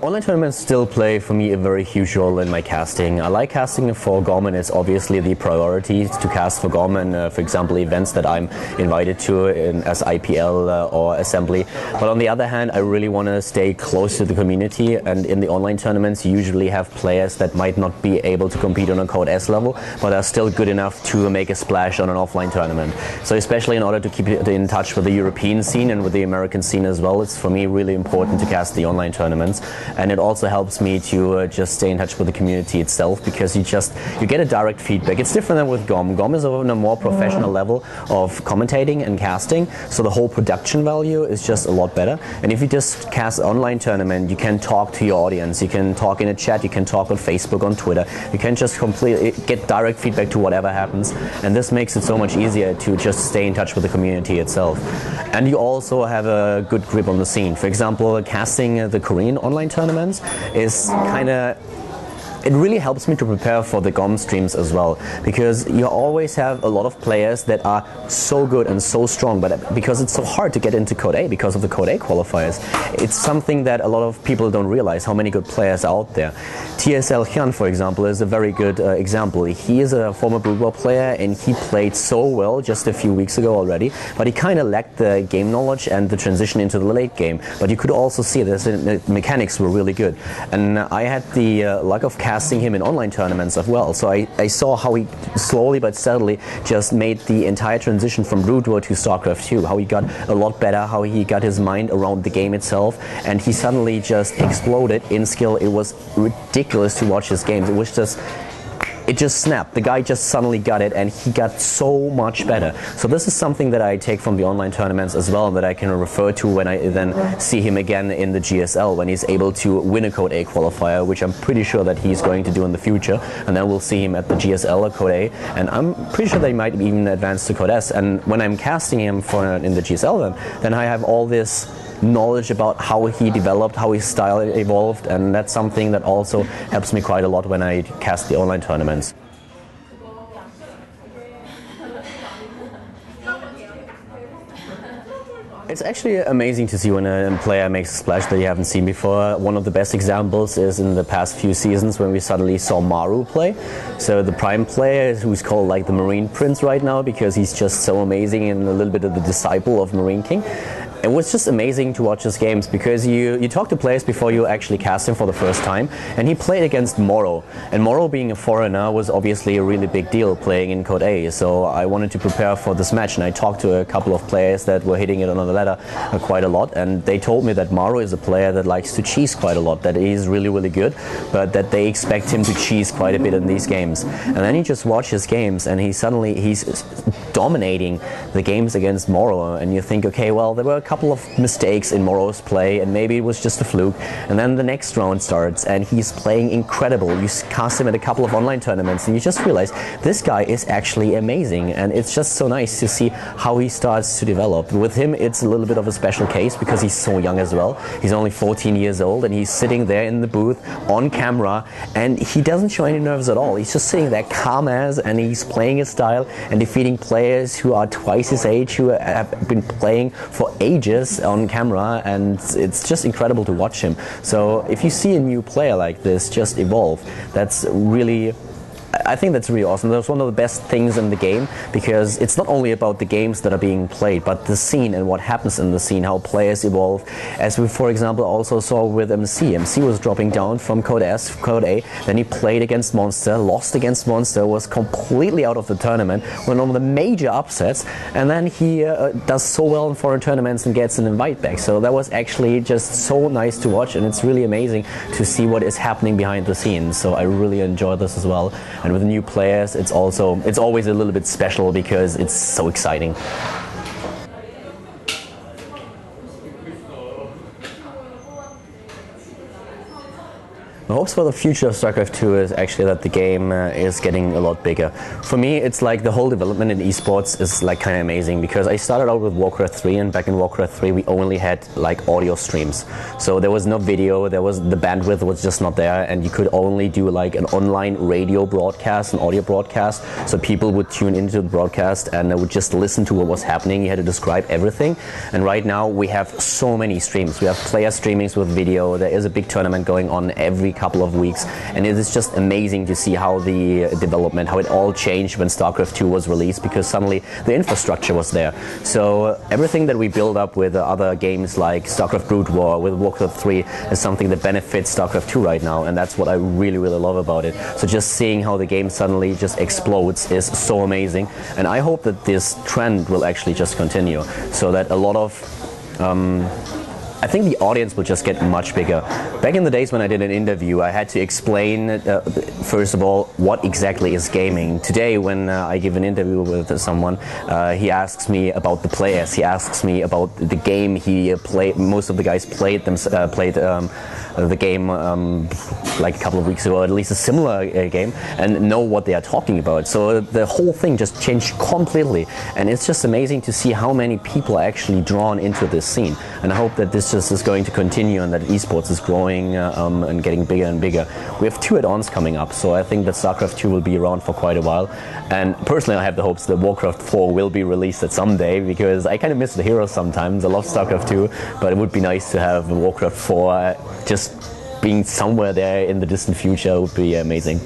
Online tournaments still play for me a very huge role in my casting. I like casting for GOM, and it's obviously the priority to cast for GOM and, for example, events that I'm invited to as IPL or Assembly. But on the other hand, I really want to stay close to the community, and in the online tournaments you usually have players that might not be able to compete on a Code S level, but are still good enough to make a splash on an offline tournament. So especially in order to keep in touch with the European scene and with the American scene as well, it's for me really important to cast the online tournaments. And it also helps me to just stay in touch with the community itself, because you get a direct feedback. It's different than with GOM. GOM is on a more professional level of commentating and casting, so the whole production value is just a lot better. And if you just cast an online tournament, you can talk to your audience, you can talk in a chat, you can talk on Facebook, on Twitter, you can just completely get direct feedback to whatever happens, and this makes it so much easier to just stay in touch with the community itself. And you also have a good grip on the scene. For example, casting the Korean online tournaments is it really helps me to prepare for the GOM streams as well, because you always have a lot of players that are so good and so strong, but because it's so hard to get into Code A because of the Code A qualifiers, it's something that a lot of people don't realize how many good players are out there. TSL Hyun, for example, is a very good example. He is a former Blue Ball player, and he played so well just a few weeks ago already, but he kind of lacked the game knowledge and the transition into the late game. But you could also see that the mechanics were really good, and I had the luck of casting him in online tournaments as well. So I saw how he slowly but steadily just made the entire transition from Blue Duo to Starcraft 2, how he got a lot better, how he got his mind around the game itself, and he suddenly just exploded in skill. It was ridiculous to watch his games. It just snapped. The guy just suddenly got it, and he got so much better. So this is something that I take from the online tournaments as well, and that I can refer to when I then see him again in the GSL, when he's able to win a Code A qualifier, which I'm pretty sure that he's going to do in the future. And then we'll see him at the GSL or Code A, and I'm pretty sure they might even advance to Code S. And when I'm casting him in the GSL, then I have all this knowledge about how he developed, how his style evolved, and that's something that also helps me quite a lot when I cast the online tournaments. It's actually amazing to see when a player makes a splash that you haven't seen before. One of the best examples is in the past few seasons when we suddenly saw Maru play. So the Prime player, who's called like the Marine Prince right now, because he's just so amazing and a little bit of the disciple of Marine King. It was just amazing to watch his games, because you talk to players before you actually cast him for the first time, and he played against Moro. And Moro, being a foreigner, was obviously a really big deal playing in Code A. So I wanted to prepare for this match, and I talked to a couple of players that were hitting it on the ladder quite a lot, and they told me that Moro is a player that likes to cheese quite a lot, that he's really, really good, but that they expect him to cheese quite a bit in these games. And then you just watch his games, and he's dominating the games against Moro, and you think, okay, well, there were a couple of mistakes in Moro's play, and maybe it was just a fluke, and then the next round starts and he's playing incredible. You cast him at a couple of online tournaments, and you just realize this guy is actually amazing, and it's just so nice to see how he starts to develop. With him, it's a little bit of a special case because he's so young as well. He's only 14 years old, and he's sitting there in the booth on camera, and he doesn't show any nerves at all. He's just sitting there calm as, and he's playing his style and defeating players who are twice his age, who have been playing for ages on camera, and it's just incredible to watch him. So if you see a new player like this just evolve, that's really, I think that's really awesome. That's one of the best things in the game, because it's not only about the games that are being played, but the scene and what happens in the scene, how players evolve. As we, for example, also saw with MC. MC was dropping down from Code S, Code A, then he played against Monster, lost against Monster, was completely out of the tournament, went on the major upsets, and then he does so well in foreign tournaments and gets an invite back. So that was actually just so nice to watch, and it's really amazing to see what is happening behind the scenes. So I really enjoy this as well. And with new players, it's always a little bit special because it's so exciting. My hopes for the future of StarCraft 2 is actually that the game is getting a lot bigger. For me, it's like the whole development in esports is like kind of amazing, because I started out with Warcraft 3, and back in Warcraft 3 we only had like audio streams. So there was no video, the bandwidth was just not there, and you could only do like an online radio broadcast, an audio broadcast, so people would tune into the broadcast and they would just listen to what was happening. You had to describe everything. And right now we have so many streams. We have player streamings with video. There is a big tournament going on every couple of weeks, and it is just amazing to see how the development, how it all changed when StarCraft 2 was released, because suddenly the infrastructure was there. So everything that we build up with other games like StarCraft Brood War, with Warcraft 3, is something that benefits StarCraft 2 right now, and that's what I really, really love about it. So just seeing how the game suddenly just explodes is so amazing, and I hope that this trend will actually just continue, so that a lot of I think the audience will just get much bigger. Back in the days when I did an interview, I had to explain, first of all, what exactly is gaming. Today, when I give an interview with someone, he asks me about the players. He asks me about the game he played. Most of the guys played the game like a couple of weeks ago, or at least a similar game, and know what they are talking about. So the whole thing just changed completely, and it's just amazing to see how many people are actually drawn into this scene. And I hope that this just is going to continue, and that esports is growing and getting bigger and bigger. We have 2 add-ons coming up, so I think that StarCraft 2 will be around for quite a while. And personally, I have the hopes that Warcraft 4 will be released at some day, because I kind of miss the heroes sometimes. I love StarCraft 2, but it would be nice to have Warcraft 4 just being somewhere there in the distant future. Would be amazing.